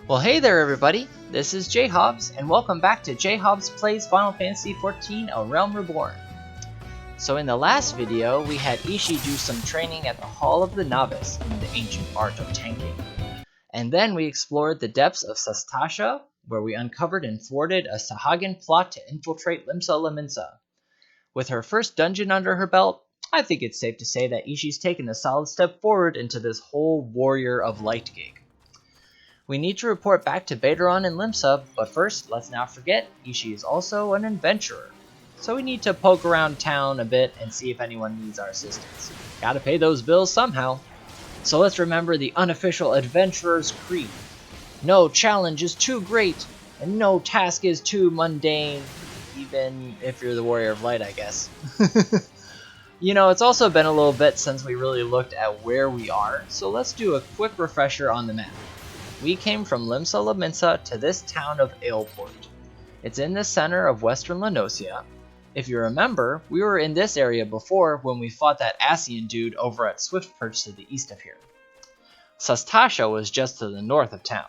Well, hey there everybody, this is JHaubz, and welcome back to JHaubz Plays Final Fantasy XIV A Realm Reborn. So in the last video, we had Ishii do some training at the Hall of the Novice in the ancient art of tanking. And then we explored the depths of Sastasha, where we uncovered and thwarted a Sahagin plot to infiltrate Limsa Laminsa. With her first dungeon under her belt, I think it's safe to say that Ishii's taken a solid step forward into this whole Warrior of Light gig. We need to report back to Baderon and Limsa, but first, let's not forget, Ishii is also an adventurer. So we need to poke around town a bit and see if anyone needs our assistance. Gotta pay those bills somehow. So let's remember the unofficial Adventurer's Creed. No challenge is too great, and no task is too mundane. Even if you're the Warrior of Light, I guess. You know, it's also been a little bit since we really looked at where we are, so let's do a quick refresher on the map. We came from Limsa Laminsa to this town of Aleport. It's in the center of western Lanosia. If you remember, we were in this area before when we fought that Asian dude over at Swiftperch to the east of here. Sastasha was just to the north of town.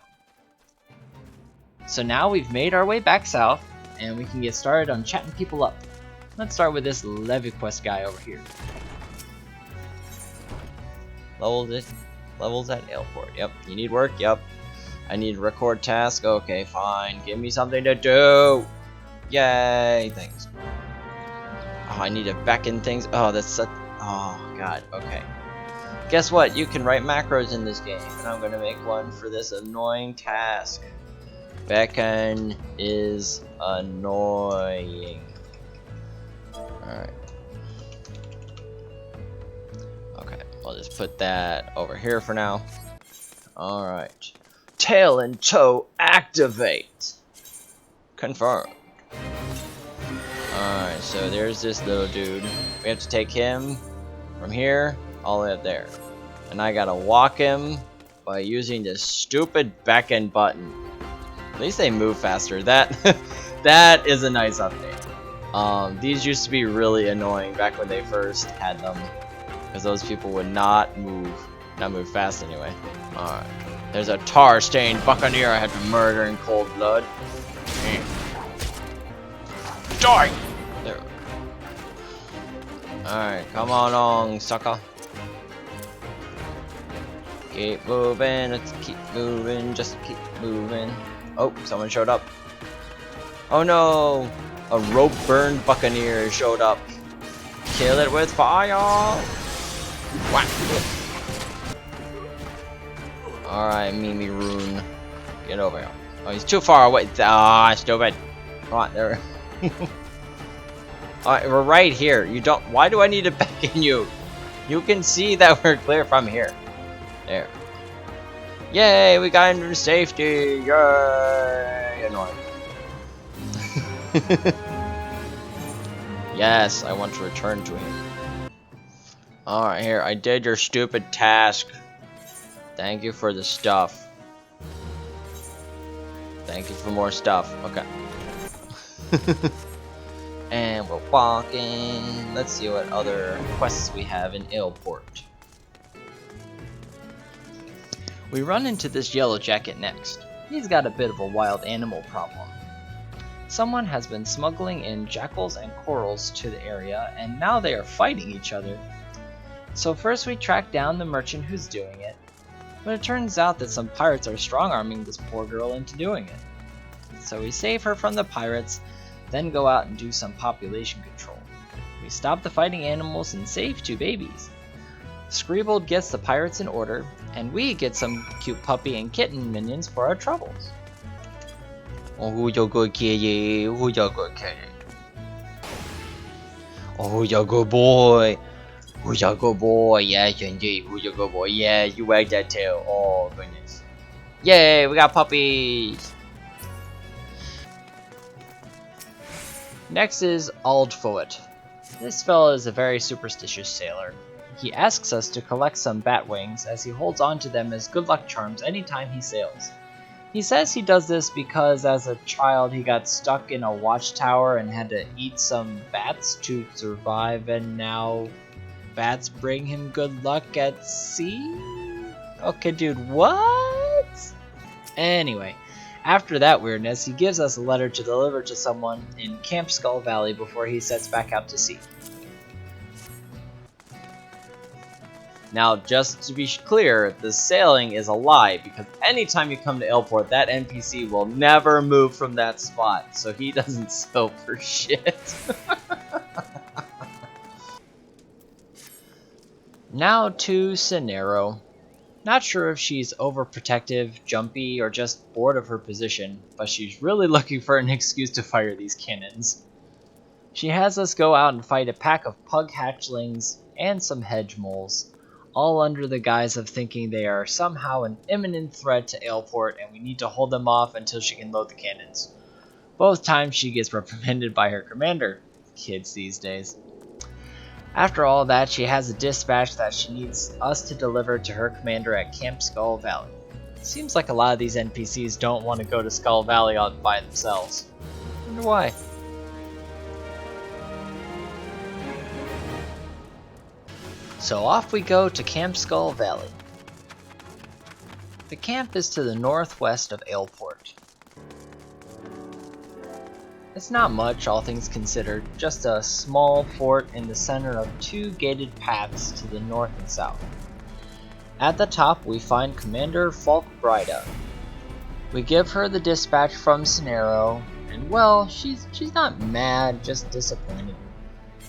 So now we've made our way back south, and we can get started on chatting people up. Let's start with this Leviquest guy over here. Levels at Aleport. Yep. You need work? Yep. I need record task. Okay, fine. Give me something to do. Yay! Thanks. Oh, I need to beckon things. Oh, that's such. Oh god. Okay. Guess what? You can write macros in this game, and I'm gonna make one for this annoying task. Beckon is annoying. Alright. Okay, I'll just put that over here for now. Alright. Tail and toe activate. Confirmed. Alright, so there's this little dude. We have to take him from here all the way up there. And I gotta walk him by using this stupid beckon button. At least they move faster. That is a nice update. These used to be really annoying back when they first had them, because those people would not move fast anyway. Alright. There's a tar-stained buccaneer I had to murder in cold blood. Die! There. Alright, come on, sucker. Keep moving, let's keep moving, just keep moving. Oh, someone showed up. Oh no! A rope-burned buccaneer showed up. Kill it with fire! Whack! Alright, Mimi Rune. Get over here. Oh, he's too far away. Ah, stupid. Come on, there. Alright, we're right here. You don't. Why do I need to beckon you? You can see that we're clear from here. There. Yay, we got into safety. Yay! Annoying. Yes, I want to return to him. Alright, here. I did your stupid task. Thank you for the stuff. Thank you for more stuff. Okay. And we're walking. Let's see what other quests we have in Aleport. We run into this yellow jacket next. He's got a bit of a wild animal problem. Someone has been smuggling in jackals and corals to the area, and now they are fighting each other. So first we track down the merchant who's doing it. But it turns out that some pirates are strong-arming this poor girl into doing it. So we save her from the pirates, then go out and do some population control. We stop the fighting animals and save 2 babies. Scribbled gets the pirates in order, and we get some cute puppy and kitten minions for our troubles. Oh, who's your good kitty? Who's your good kitty? Oh, who's your good boy? Who's your good boy? Yes, indeed. Who's your good boy? Yeah, you wag that tail. Oh, goodness. Yay, we got puppies! Next is Aldfoot. This fella is a very superstitious sailor. He asks us to collect some bat wings as he holds on to them as good luck charms anytime he sails. He says he does this because as a child he got stuck in a watchtower and had to eat some bats to survive, and now bats bring him good luck at sea? Okay, dude, what? Anyway, after that weirdness, he gives us a letter to deliver to someone in Camp Skull Valley before he sets back out to sea. Now, just to be clear, the sailing is a lie, because anytime you come to Aleport, that NPC will never move from that spot, so he doesn't sail for shit. Now to Cenero. Not sure if she's overprotective, jumpy, or just bored of her position, but she's really looking for an excuse to fire these cannons. She has us go out and fight a pack of pug hatchlings and some hedge moles, all under the guise of thinking they are somehow an imminent threat to Aleport and we need to hold them off until she can load the cannons. Both times she gets reprimanded by her commander. Kids these days. After all that, she has a dispatch that she needs us to deliver to her commander at Camp Skull Valley. Seems like a lot of these NPCs don't want to go to Skull Valley all by themselves. Wonder why. So off we go to Camp Skull Valley. The camp is to the northwest of Aleport. It's not much, all things considered, just a small fort in the center of two gated paths to the north and south. At the top we find Commander Falkbrida. We give her the dispatch from Cenero, and well, she's not mad, just disappointed,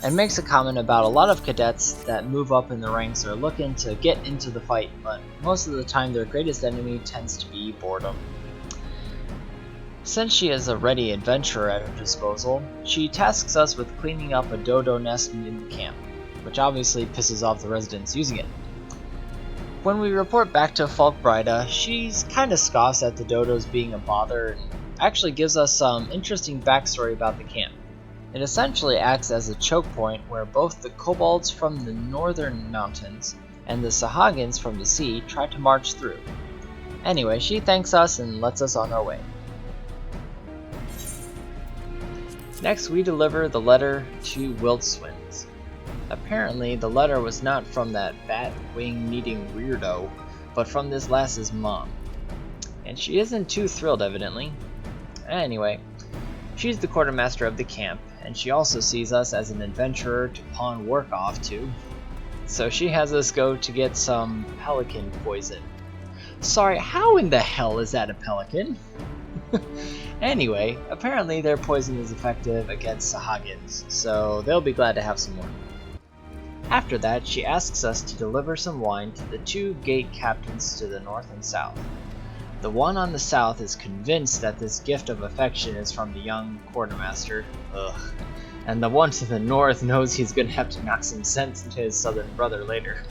and makes a comment about a lot of cadets that move up in the ranks are looking to get into the fight, but most of the time their greatest enemy tends to be boredom. Since she is a ready adventurer at her disposal, she tasks us with cleaning up a dodo nest in the camp, which obviously pisses off the residents using it. When we report back to Falkbrida, she's kinda scoffs at the dodos being a bother and actually gives us some interesting backstory about the camp. It essentially acts as a choke point where both the kobolds from the northern mountains and the Sahagins from the sea try to march through. Anyway, she thanks us and lets us on our way. Next, we deliver the letter to Wilt Swins. Apparently, the letter was not from that bat wing-needing weirdo, but from this lass's mom. And she isn't too thrilled, evidently. Anyway, she's the quartermaster of the camp, and she also sees us as an adventurer to pawn work off to. So she has us go to get some pelican poison. Sorry, how in the hell is that a pelican? Anyway, apparently their poison is effective against Sahagins, so they'll be glad to have some more. After that, she asks us to deliver some wine to the two gate captains to the north and south. The one on the south is convinced that this gift of affection is from the young quartermaster, and the one to the north knows he's gonna have to knock some sense into his southern brother later.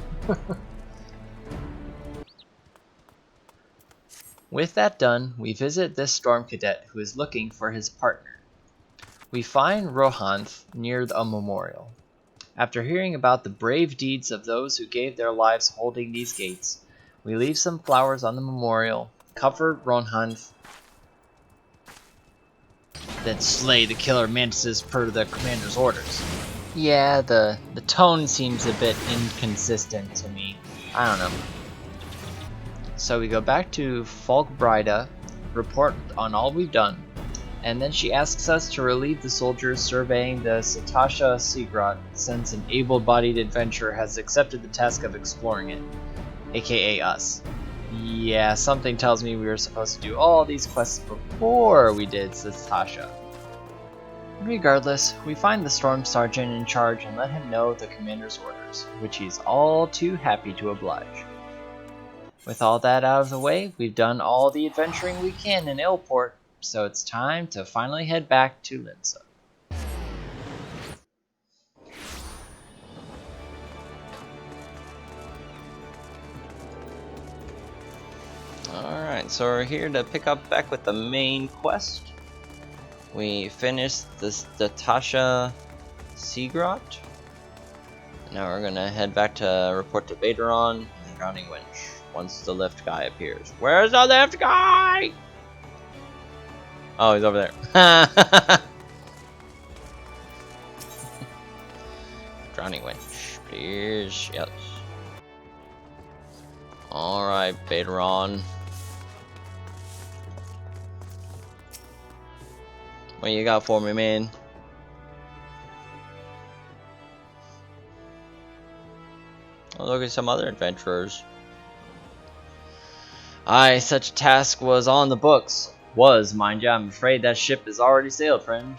With that done, we visit this storm cadet who is looking for his partner. We find Rohanth near a memorial. After hearing about the brave deeds of those who gave their lives holding these gates, we leave some flowers on the memorial, comfort Rohanth, then slay the killer mantises per the commander's orders. Yeah, the tone seems a bit inconsistent to me. I don't know. So we go back to Falkbrida, report on all we've done, and then she asks us to relieve the soldiers surveying the Satasha Seagrot since an able-bodied adventurer has accepted the task of exploring it, aka us. Yeah, something tells me we were supposed to do all these quests before we did Satasha. Regardless, we find the Storm Sergeant in charge and let him know the commander's orders, which he's all too happy to oblige. With all that out of the way, we've done all the adventuring we can in Aleport, so it's time to finally head back to Linsa. Alright, so we're here to pick up back with the main quest. We finished the Tasha Seagrot. Now we're gonna head back to report to Baderon, the Drowning Winch, once the lift guy appears. Where's the lift guy? Oh, he's over there. Drowning Winch, please, yes. Alright, Baderon. What you got for me, man? Oh, look at some other adventurers. Aye, such a task was on the books. Was, mind ya. I'm afraid that ship has already sailed, friend.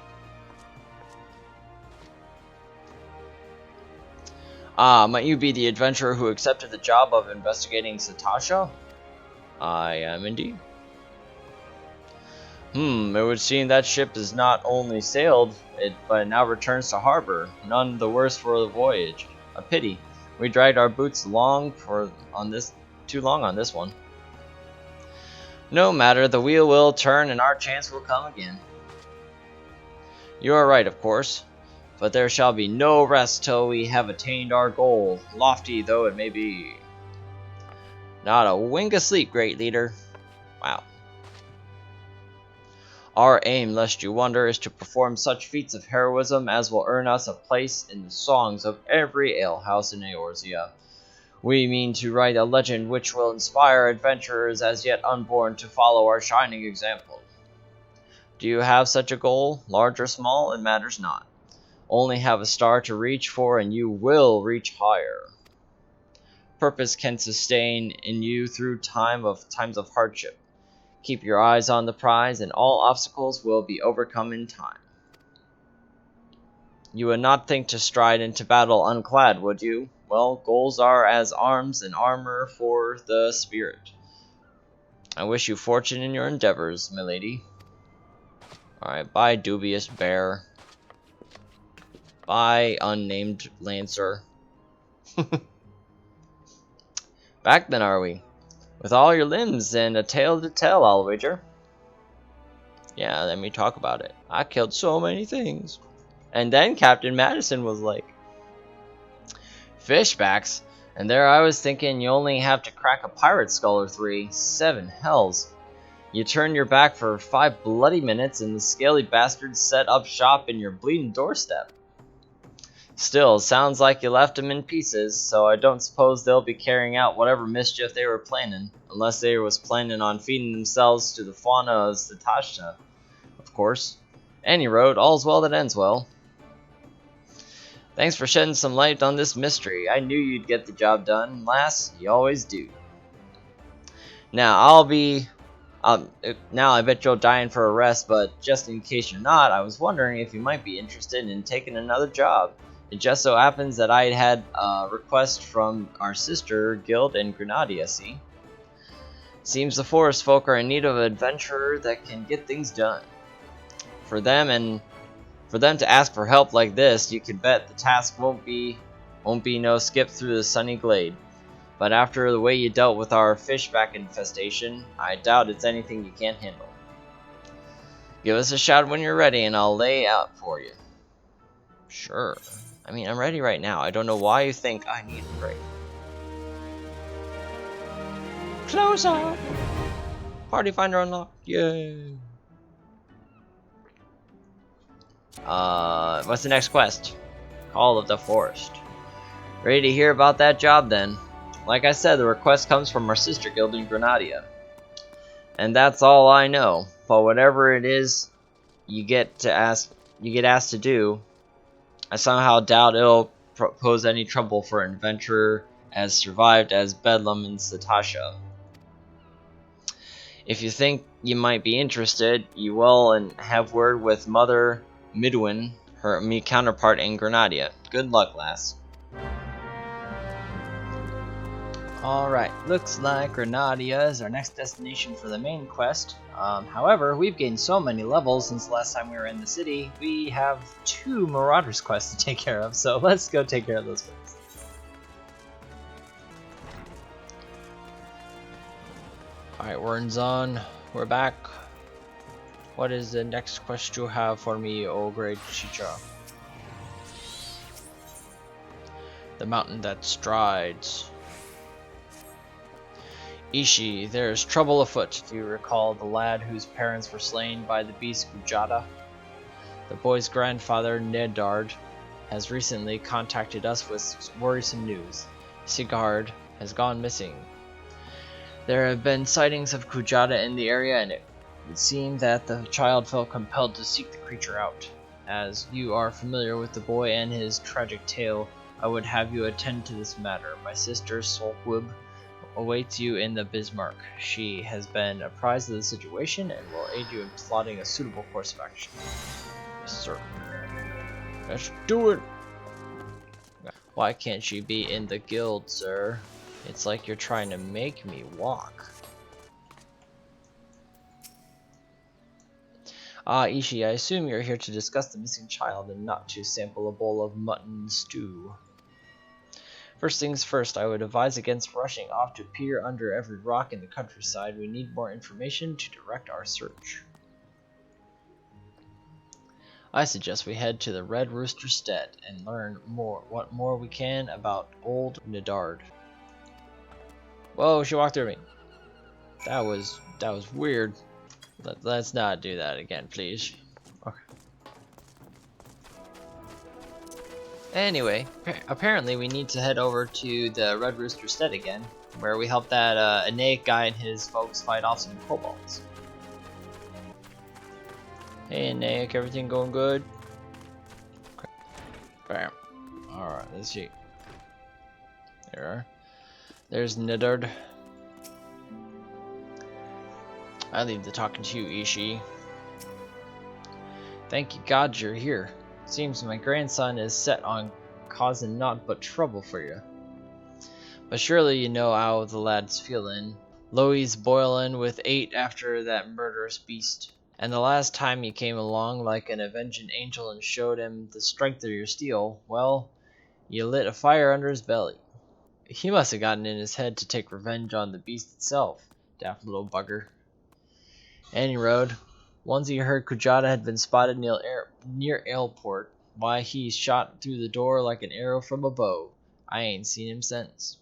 Ah, might you be the adventurer who accepted the job of investigating Satasha? I am indeed. It would seem that ship has not only sailed, but now returns to harbor. None the worse for the voyage. A pity. We dragged our boots too long on this one. No matter, the wheel will turn and our chance will come again. You are right, of course, but there shall be no rest till we have attained our goal, lofty though it may be. Not a wink of sleep, great leader. Wow. Our aim, lest you wonder, is to perform such feats of heroism as will earn us a place in the songs of every alehouse in Eorzea. We mean to write a legend which will inspire adventurers as yet unborn to follow our shining example. Do you have such a goal? Large or small, it matters not. Only have a star to reach for and you will reach higher. Purpose can sustain in you through times of hardship. Keep your eyes on the prize and all obstacles will be overcome in time. You would not think to stride into battle unclad, would you? Well, goals are as arms and armor for the spirit. I wish you fortune in your endeavors, milady. Alright, bye, dubious bear. Bye, unnamed lancer. Back then, are we? With all your limbs and a tale to tell, I'll wager. Yeah, let me talk about it. I killed so many things. And then Captain Madison was like, Fishbacks? And there I was thinking you only have to crack a pirate skull or 3. 7 hells. You turned your back for 5 bloody minutes and the scaly bastards set up shop in your bleeding doorstep. Still, sounds like you left them in pieces, so I don't suppose they'll be carrying out whatever mischief they were planning, unless they was planning on feeding themselves to the fauna of Satasha, of course. Any road, all's well that ends well. Thanks for shedding some light on this mystery. I knew you'd get the job done, lass. You always do. Now, now I bet you're dying for a rest, but just in case you're not, I was wondering if you might be interested in taking another job. It just so happens that I had a request from our sister guild in Grenadia, see? Seems the forest folk are in need of an adventurer that can get things done. For them to ask for help like this, you can bet the task won't be no skip through the sunny glade. But after the way you dealt with our fishback infestation, I doubt it's anything you can't handle. Give us a shout when you're ready and I'll lay out for you. Sure. I mean, I'm ready right now. I don't know why you think I need a break. Closer! Party finder unlocked. Yay! What's the next quest? Call of the Forest. Ready to hear about that job then? Like I said, the request comes from our sister guild in Grenadia. And that's all I know. But whatever it is you get asked to do, I somehow doubt it'll pose any trouble for an adventurer as survived as Bedlam in Satasha. If you think you might be interested, you will and have word with Mother Midwin, her counterpart in Grenadia. Good luck, lass. Alright, looks like Grenadia is our next destination for the main quest. However, we've gained so many levels since the last time we were in the city, we have 2 Marauders quests to take care of, so let's go take care of those first. Alright, Wernzon, we're back. What is the next quest you have for me, O great Chicha? The mountain that strides. Ishi, there is trouble afoot. Do you recall the lad whose parents were slain by the beast Kujata? The boy's grandfather, Nedard, has recently contacted us with worrisome news. Sigurd has gone missing. There have been sightings of Kujata in the area, and It seemed that the child felt compelled to seek the creature out. As you are familiar with the boy and his tragic tale, I would have you attend to this matter. My sister, Solquib, awaits you in the Bismarck. She has been apprised of the situation and will aid you in plotting a suitable course of action. Yes, sir. Let's do it! Why can't she be in the guild, sir? It's like you're trying to make me walk. Ah, Ishii, I assume you're here to discuss the missing child and not to sample a bowl of mutton stew. First things first, I would advise against rushing off to peer under every rock in the countryside. We need more information to direct our search. I suggest we head to the Red Rooster Stead and learn what more we can about old Nedard. Whoa, she walked through me. That was weird. Let's not do that again, please. Okay. Anyway, apparently we need to head over to the Red Rooster Stead again, where we helped that Anaic guy and his folks fight off some kobolds. Hey Anaic, everything going good? Okay. Bam. Alright, let's see. There's Nedard. I leave the talking to you, Ishii. Thank you God you're here. Seems my grandson is set on causing naught but trouble for you. But surely you know how the lad's feeling. Loey's boiling with 8 after that murderous beast. And the last time you came along like an avenging angel and showed him the strength of your steel, well, you lit a fire under his belly. He must have gotten in his head to take revenge on the beast itself, daft little bugger. Any road. Once he heard Kujata had been spotted near Aleport, why he shot through the door like an arrow from a bow. I ain't seen him since.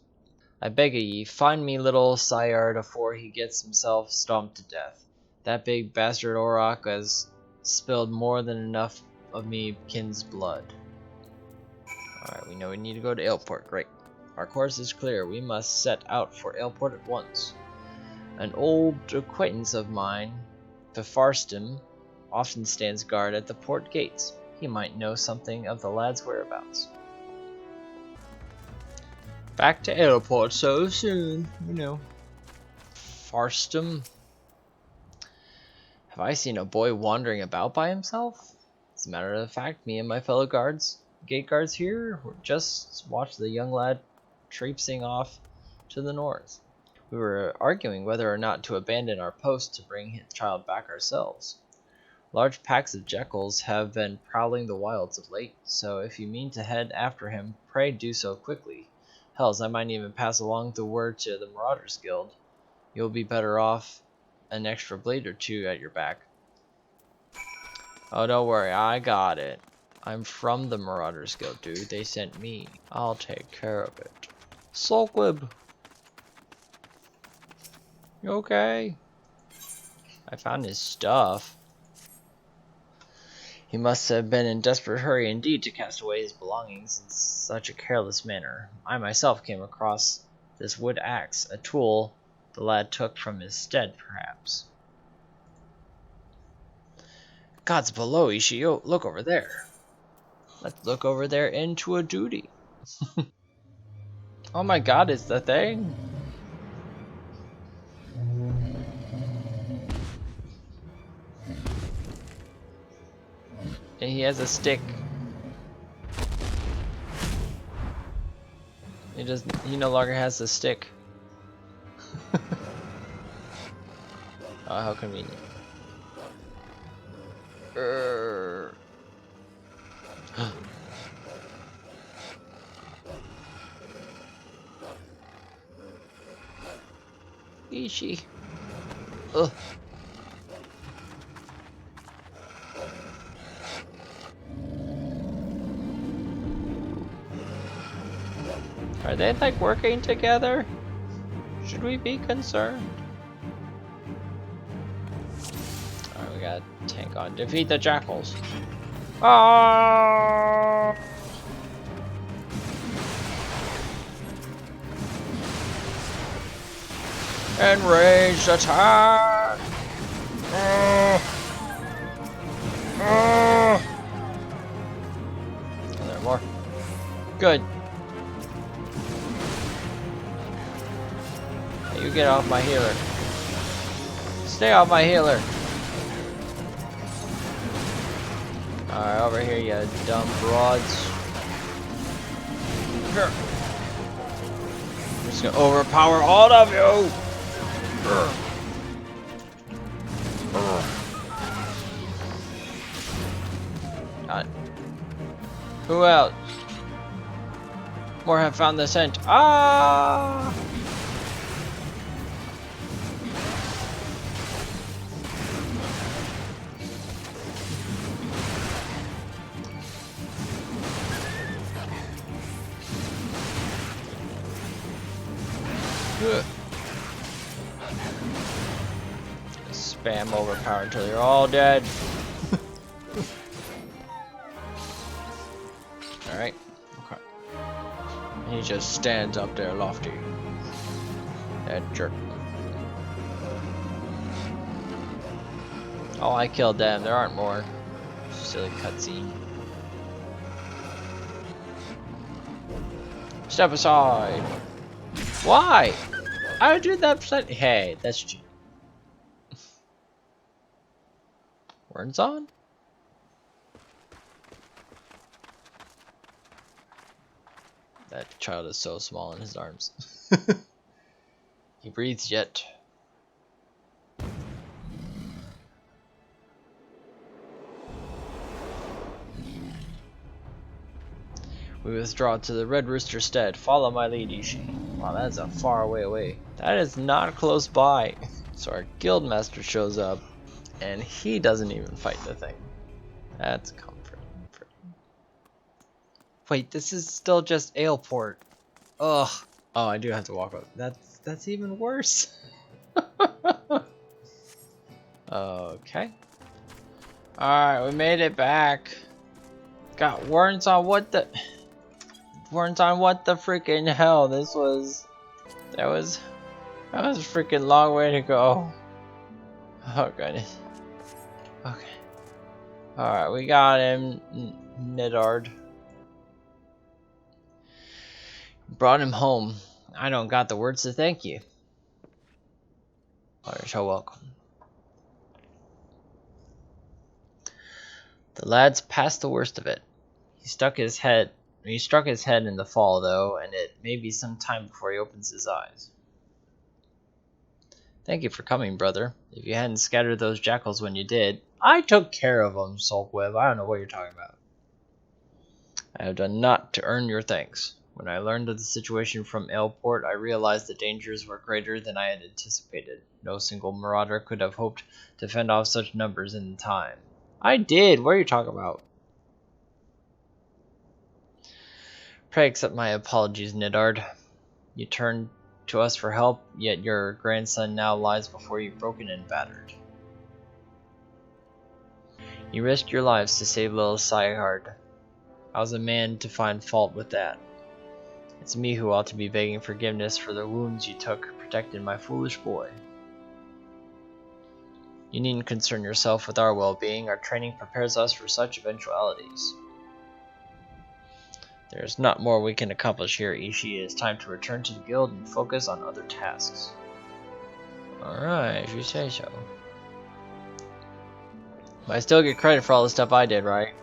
I beg of ye, find me little Syard afore he gets himself stomped to death. That big bastard Auroch has spilled more than enough of me kin's blood. Alright, we know we need to go to Aleport. Great. Our course is clear. We must set out for Aleport at once. An old acquaintance of mine, Farstim, often stands guard at the port gates. He might know something of the lad's whereabouts. Back to Aleport so soon, you know. Farstim? Have I seen a boy wandering about by himself? As a matter of fact, me and my fellow gate guards here, just watched the young lad traipsing off to the north. We were arguing whether or not to abandon our post to bring his child back ourselves. Large packs of jackals have been prowling the wilds of late, so if you mean to head after him, pray do so quickly. Hells, I might even pass along the word to the Marauders Guild. You'll be better off an extra blade or 2 at your back. Oh, don't worry, I got it. I'm from the Marauders Guild, dude. They sent me. I'll take care of it. Solquib! You okay? I found his stuff. He must have been in desperate hurry indeed to cast away his belongings in such a careless manner. I myself came across this wood axe, a tool the lad took from his stead, perhaps. God's below, Ishii. Oh, look over there. Let's look over there into a duty. Oh my God, it's the thing. And he has a stick. He no longer has a stick. Oh, how convenient. Ishii. Ugh. Are they like working together? Should we be concerned? Alright, we got tank on. Defeat the jackals. Ah! Enraged attack! Good. You get off my healer. Stay off my healer. Alright, over here, you dumb broads. I'm just gonna overpower all of you. God. Who else? More have found the scent. Ah! Spam overpower until you're all dead. Alright, okay. And he just stands up there lofty. That jerk. Oh, I killed them. There aren't more. Silly cutscene. Step aside. Why? I did that. Hey, that's cheap. Words on? That child is so small in his arms. He breathes yet. We withdraw to the Red Rooster stead. Follow my lead, Ishii. Wow, that's a far away. That is not close by. So our guildmaster shows up, and he doesn't even fight the thing. That's comforting. Wait, this is still just Aleport. Ugh. Oh, I do have to walk up. That's even worse. Okay. Alright, we made it back. Got warrants on what the freaking hell. That was a freaking long way to go. Oh goodness. Okay. Alright, we got him, Nidard. Brought him home. I don't got the words to thank you. Oh, you're so welcome. The lad's past the worst of it. He struck his head in the fall, though, and it may be some time before he opens his eyes. Thank you for coming, brother. If you hadn't scattered those jackals when you did, I took care of them, Sulkweb. I don't know what you're talking about. I have done naught to earn your thanks. When I learned of the situation from Aleport, I realized the dangers were greater than I had anticipated. No single marauder could have hoped to fend off such numbers in time. I did! What are you talking about? Pray accept my apologies, Nidard. You turned to us for help, yet your grandson now lies before you broken and battered. You risked your lives to save little Syhard. I was a man to find fault with that. It's me who ought to be begging forgiveness for the wounds you took protecting my foolish boy. You needn't concern yourself with our well-being. Our training prepares us for such eventualities. There is not more we can accomplish here, Ishii. It is time to return to the guild and focus on other tasks. Alright, if you say so. But I still get credit for all the stuff I did, right?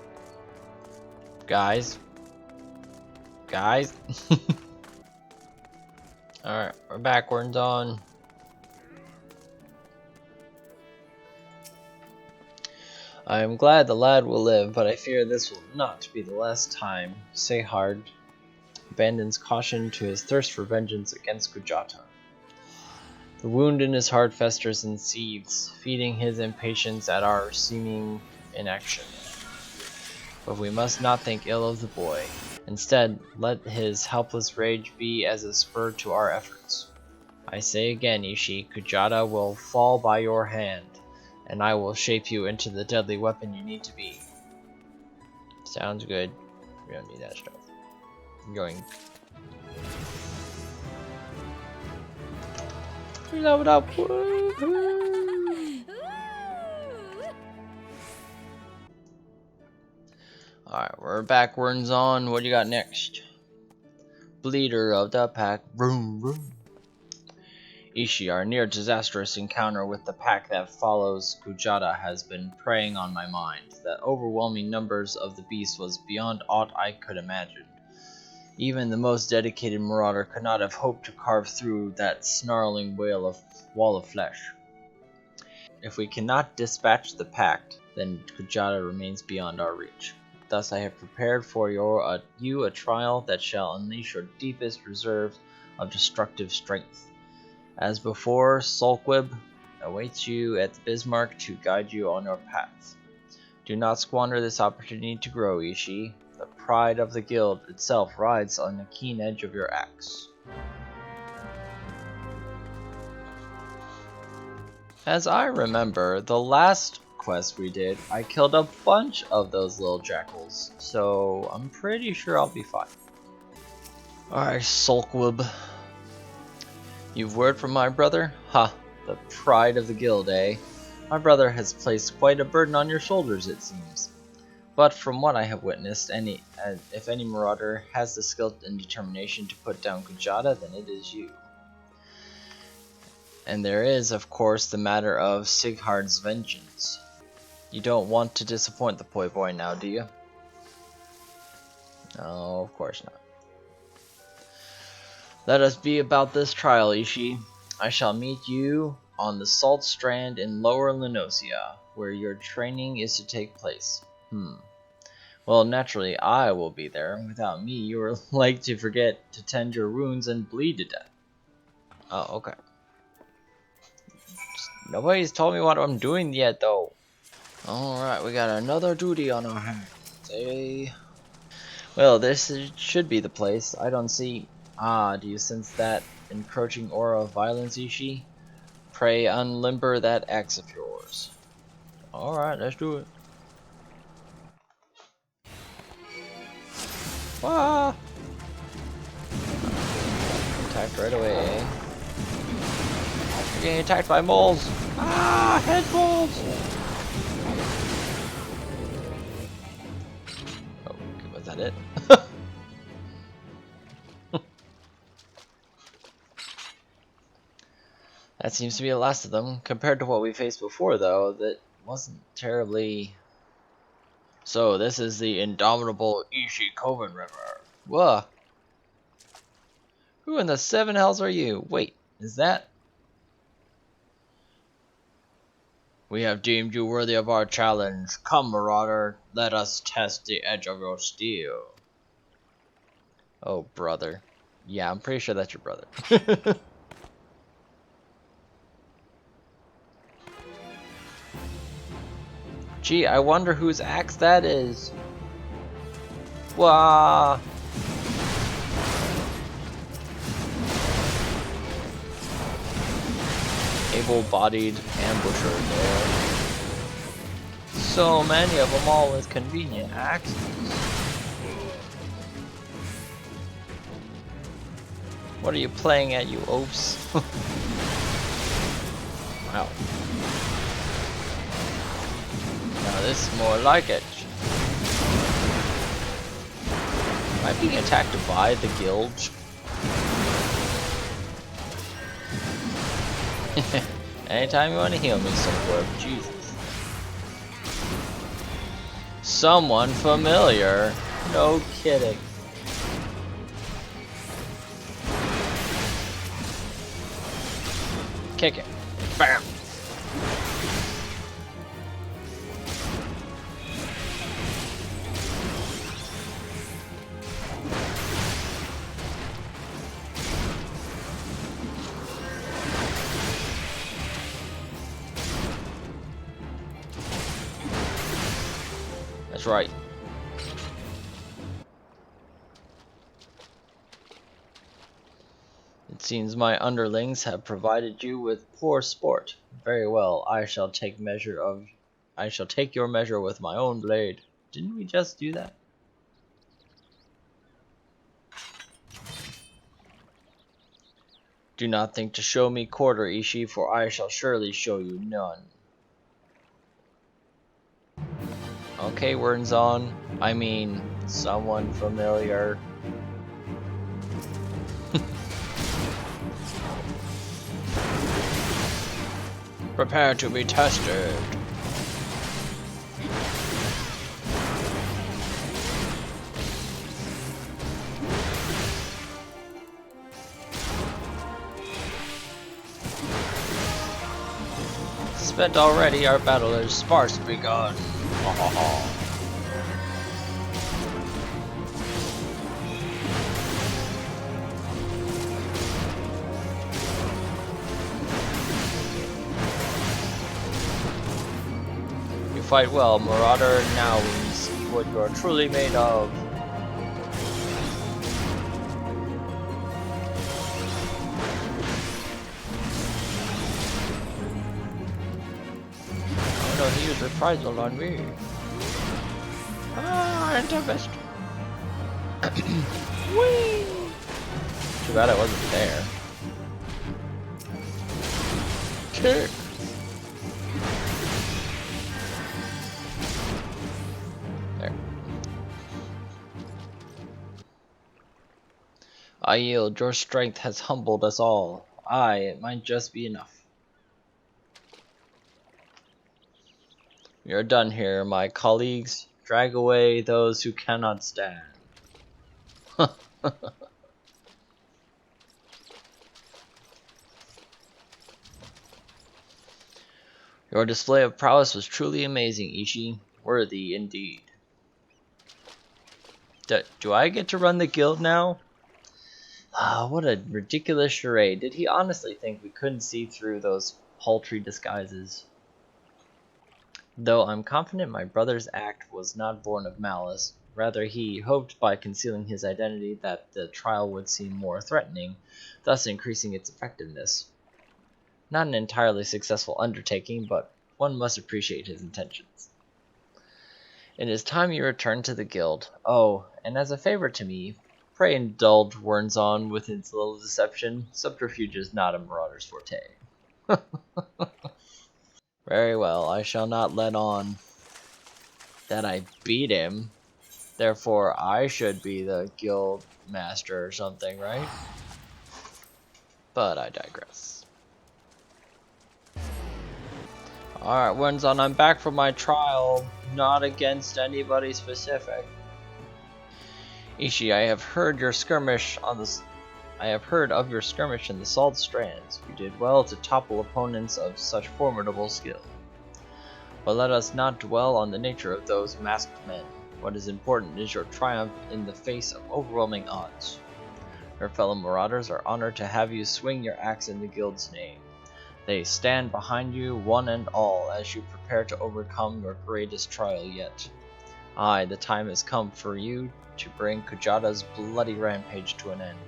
Guys? Alright, we're backwards on. I am glad the lad will live, but I fear this will not be the last time Syhard abandons caution to his thirst for vengeance against Kujata. The wound in his heart festers and seethes, feeding his impatience at our seeming inaction. But we must not think ill of the boy. Instead, let his helpless rage be as a spur to our efforts. I say again, Ishii, Kujata will fall by your hand, and I will shape you into the deadly weapon you need to be. Sounds good. We don't need that stuff. I'm going. We leveled up. Alright, we're backwards on. What do you got next? leader of the pack. Vroom, vroom. Ishii, our near disastrous encounter with the pack that follows Kujata has been preying on my mind. The overwhelming numbers of the beast was beyond aught I could imagine. Even the most dedicated marauder could not have hoped to carve through that snarling wall of flesh. If we cannot dispatch the pact, then Kujata remains beyond our reach. Thus I have prepared for you a trial that shall unleash your deepest reserves of destructive strength. As before, Sulkwib awaits you at the Bismarck to guide you on your path. Do not squander this opportunity to grow, Ishii. The pride of the guild itself rides on the keen edge of your axe. As I remember, the last quest we did, I killed a bunch of those little jackals, so I'm pretty sure I'll be fine. Alright, Sulkwib. You've word from my brother? Ha, the pride of the guild, eh? My brother has placed quite a burden on your shoulders, it seems. But from what I have witnessed, if any marauder has the skill and determination to put down Kujata, then it is you. And there is, of course, the matter of Sighard's vengeance. You don't want to disappoint the poi boy now, do you? No, of course not. Let us be about this trial, Ishii. I shall meet you on the Salt Strand in Lower Lenosia, where your training is to take place. Well, naturally, I will be there. Without me, you are like to forget to tend your wounds and bleed to death. Oh, okay. Nobody's told me what I'm doing yet, though. Alright, we got another duty on our hands. Hey. Well, should be the place. I don't see... Ah, do you sense that encroaching aura of violence, Ishii? Pray unlimber that axe of yours. Alright, let's do it. Ah! Attacked right away, eh? You're getting attacked by moles! Ah! Head moles! Oh, okay, was that it? That seems to be the last of them. Compared to what we faced before, though, that wasn't terribly... So, this is the indomitable Ishii Coven River. Whoa! Who in the seven hells are you? Wait, is that... We have deemed you worthy of our challenge. Come, Marauder, let us test the edge of your steel. Oh, brother. Yeah, I'm pretty sure that's your brother. Gee, I wonder whose axe that is. Wah! Able-bodied ambusher there. So many of them, all with convenient axes. What are you playing at, you oafs? Wow. Now this is more like it. Am I being attacked by the guild? Anytime you want to heal me, Sulkwib. Jesus. Someone familiar. No kidding. Kick it. Bam. That's right. It seems my underlings have provided you with poor sport. Very well, I shall take your measure with my own blade. Didn't we just do that? Do not think to show me quarter, Ishii, for I shall surely show you none. Okay, Wernzon. I mean, someone familiar. Prepare to be tested. Spent already, our battle is sparse begun. You fight well, Marauder. Now we see what you are truly made of. No, he used reprisal on me. Ah, Tempest. Whee! Too bad I wasn't there. Kick. There. I yield. Your strength has humbled us all. Aye, it might just be enough. You're done here, my colleagues. Drag away those who cannot stand. Your display of prowess was truly amazing, Ishii. Worthy indeed. Do I get to run the guild now? Ah, what a ridiculous charade. Did he honestly think we couldn't see through those paltry disguises? Though I'm confident my brother's act was not born of malice, rather he hoped by concealing his identity that the trial would seem more threatening, thus increasing its effectiveness. Not an entirely successful undertaking, but one must appreciate his intentions. It is time you return to the guild. Oh, and as a favor to me, pray indulge Wernzon with his little deception. Subterfuge is not a marauder's forte. Very well, I shall not let on that I beat him. Therefore, I should be the guild master or something, right? But I digress. Alright, Wernzon, I'm back from my trial. Not against anybody specific. Ishii, I have heard of your skirmish in the Salt Strands. You did well to topple opponents of such formidable skill. But let us not dwell on the nature of those masked men. What is important is your triumph in the face of overwhelming odds. Your fellow marauders are honored to have you swing your axe in the guild's name. They stand behind you, one and all, as you prepare to overcome your greatest trial yet. Aye, the time has come for you to bring Kujata's bloody rampage to an end.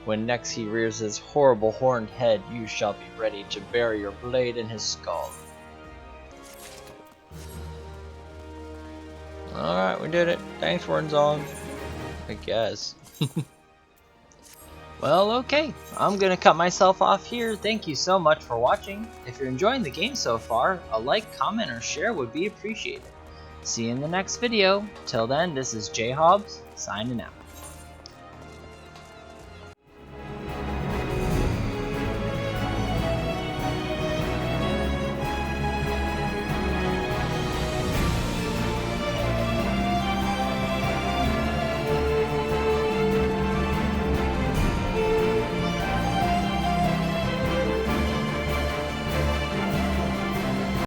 When next he rears his horrible horned head, you shall be ready to bury your blade in his skull. Alright, we did it. Thanks, Wernzon. I guess. Well, okay. I'm gonna cut myself off here. Thank you so much for watching. If you're enjoying the game so far, a like, comment, or share would be appreciated. See you in the next video. Till then, this is JHaubz, signing out.